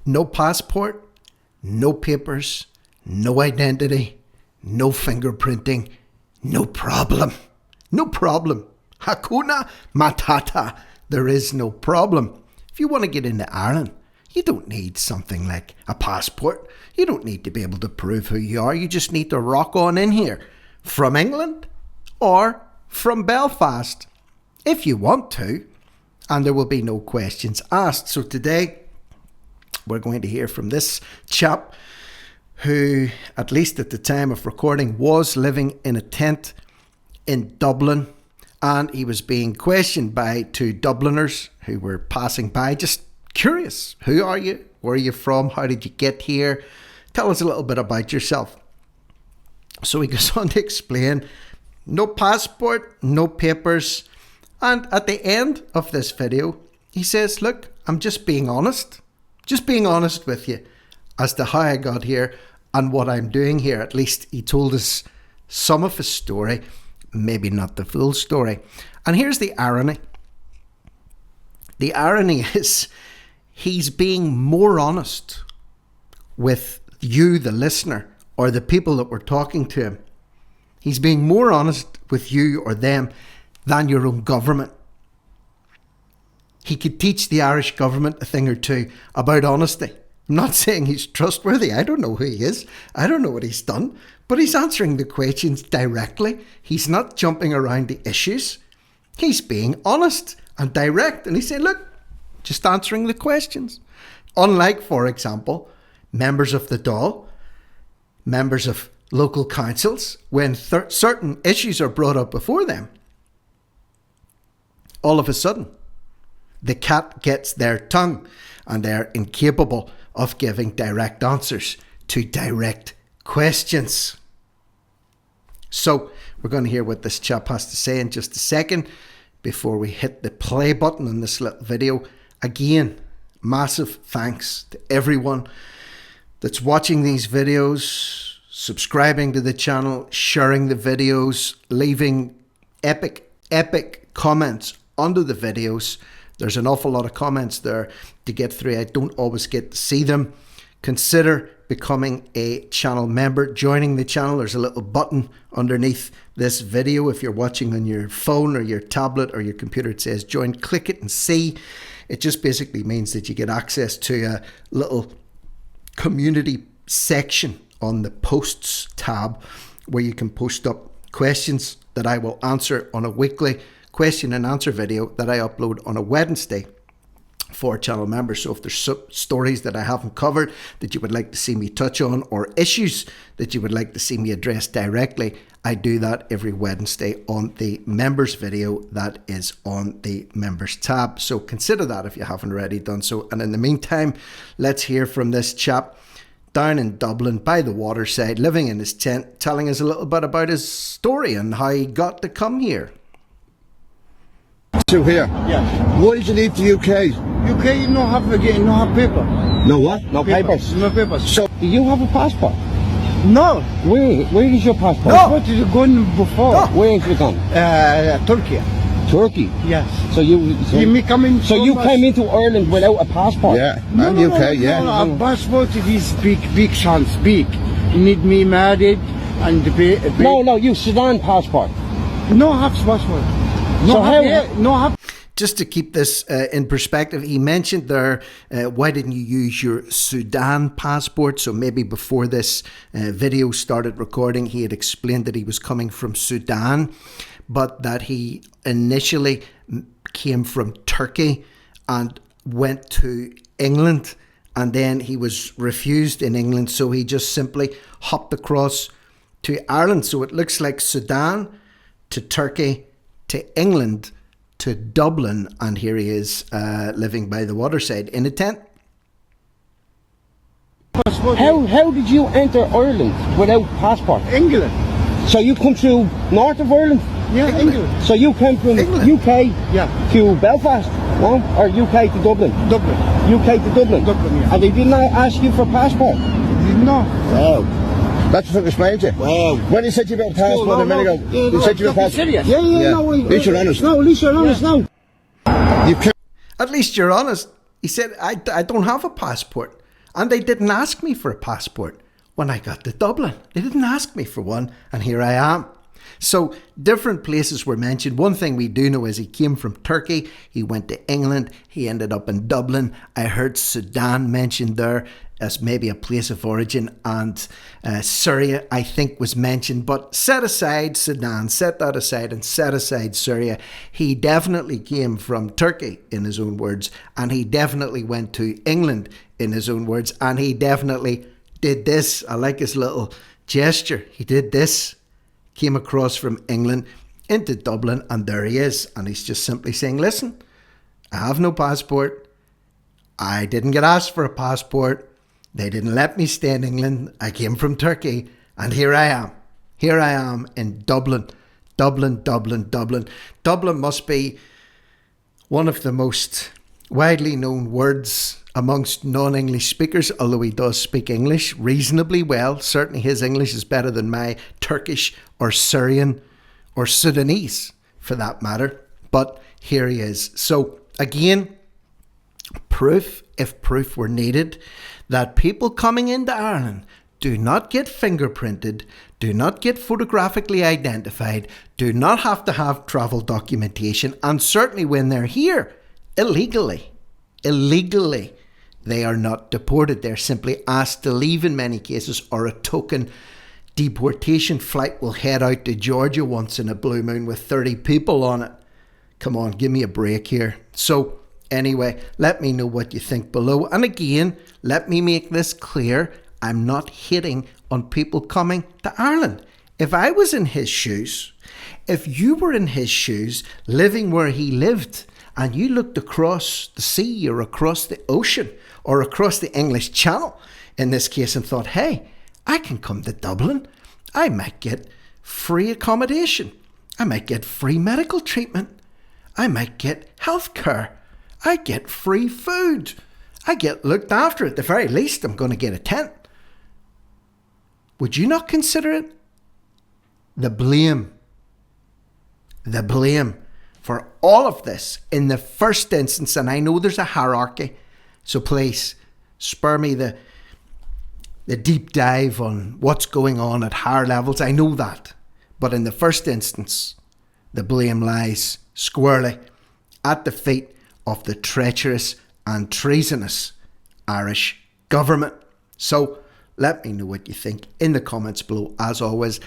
No passport, no papers, no identity, no fingerprinting, no problem. No problem. Hakuna Matata. There is no problem. If you want to get into Ireland, you don't need something like a passport. You don't need to be able to prove who you are. You just need to rock on in here from England or from Belfast if you want to, and there will be no questions asked. So today we're going to hear from this chap who, at least at the time of recording, was living in a tent in Dublin, and he was being questioned by two Dubliners who were passing by, just curious. Who are you? Where are you from? How did you get here? Tell us a little bit about yourself. So he goes on to explain, no passport, no papers. And at the end of this video, he says, look, I'm just being honest with you as to how I got here and what I'm doing here. At least he told us some of his story, maybe not the full story. And here's the irony. The irony is he's being more honest with you, the listener, or the people that were talking to him. He's being more honest with you or them than your own government. He could teach the Irish government a thing or two about honesty. I'm not saying he's trustworthy. I don't know who he is. I don't know what he's done. But he's answering the questions directly. He's not jumping around the issues. He's being honest and direct. And he's saying, look, just answering the questions. Unlike, for example, members of the Dáil, members of local councils, when certain issues are brought up before them, all of a sudden, the cat gets their tongue and they're incapable of giving direct answers to direct questions. So we're going to hear what this chap has to say in just a second before we hit the play button on this little video. Again, massive thanks to everyone that's watching these videos, subscribing to the channel, sharing the videos, leaving epic comments under the videos. There's an awful lot of comments there to get through. I don't always get to see them. Consider becoming a channel member, joining the channel. There's a little button underneath this video. If you're watching on your phone or your tablet or your computer, it says join. Click it and see. It just basically means that you get access to a little community section on the posts tab where you can post up questions that I will answer on a weekly question and answer video that I upload on a Wednesday for channel members. So if there's stories that I haven't covered that you would like to see me touch on, or issues that you would like to see me address directly, I do that every Wednesday on the members video that is on the members tab. So consider that if you haven't already done so. And in the meantime, let's hear from this chap down in Dublin by the waterside, living in his tent, telling us a little bit about his story and how he got to come here. To here? Yeah. Why did you leave the UK? UK no have paper. No what? No papers? No papers. So, Do you have a passport? No. Where is your passport? No. What is going before? No. Where is it gone? Turkey. Turkey? Yes. So you came into Ireland without a passport? yeah, and UK, yeah. No, a passport is big chance, big. You need me married and No, you Sudan passport. No have passport. No So have. Just to keep this in perspective, he mentioned there, why didn't you use your Sudan passport? So maybe before this video started recording, he had explained that he was coming from Sudan, but that he initially came from Turkey and went to England, and then he was refused in England, so he just simply hopped across to Ireland. So it looks like Sudan to Turkey to England to Dublin, and here he is living by the waterside in a tent. How did you enter Ireland without passport? England. So you come through north of Ireland? Yeah, England. So you came from UK to Belfast, no? Or UK to Dublin? Dublin. UK to Dublin? Dublin, yeah. And they did not ask you for passport? No. Wow. That's what explained to you. Wow. When he said you about a passport a minute ago, he said you about a passport. Serious? Yeah. At least you're honest. No, at least you're honest now. You can't. At least you're honest. He said, I don't have a passport. And they didn't ask me for a passport when I got to Dublin. They didn't ask me for one, and here I am. So different places were mentioned. One thing we do know is he came from Turkey, he went to England, he ended up in Dublin. I heard Sudan mentioned there as maybe a place of origin, and Syria I think was mentioned. But set aside Sudan, set that aside, and set aside Syria. He definitely came from Turkey, in his own words, and he definitely went to England, in his own words, and he definitely did this. I like his little gesture. He did this. Came across from England into Dublin, and there he is. And he's just simply saying, listen, I have no passport. I didn't get asked for a passport. They didn't let me stay in England. I came from Turkey, and here I am. Here I am in Dublin. Dublin. Dublin must be one of the most widely known words amongst non-English speakers, although he does speak English reasonably well. Certainly his English is better than my Turkish or Syrian or Sudanese, for that matter. But here he is. So again, proof, if proof were needed, that people coming into Ireland do not get fingerprinted, do not get photographically identified, do not have to have travel documentation, and certainly when they're here illegally, they are not deported. They're simply asked to leave in many cases, or a token deportation flight will head out to Georgia once in a blue moon with 30 people on it. Come on, give me a break here. So anyway, let me know what you think below. And again, let me make this clear. I'm not hitting on people coming to Ireland. If I was in his shoes, if you were in his shoes, living where he lived, and you looked across the sea or across the ocean or across the English Channel, in this case, and thought, hey, I can come to Dublin. I might get free accommodation. I might get free medical treatment. I might get healthcare. I get free food. I get looked after. At the very least, I'm going to get a tent. Would you not consider it? The blame for all of this in the first instance, and I know there's a hierarchy, so please spare me the deep dive on what's going on at higher levels. I know that. But in the first instance, the blame lies squarely at the feet of the treacherous and treasonous Irish government. So let me know what you think in the comments below. As always,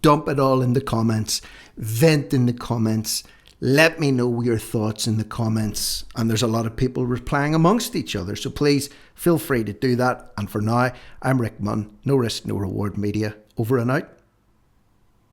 dump it all in the comments, vent in the comments. Let me know your thoughts in the comments. And there's a lot of people replying amongst each other, so please feel free to do that. And for now, I'm Rick Munn, No Risk, No Reward Media, over and out.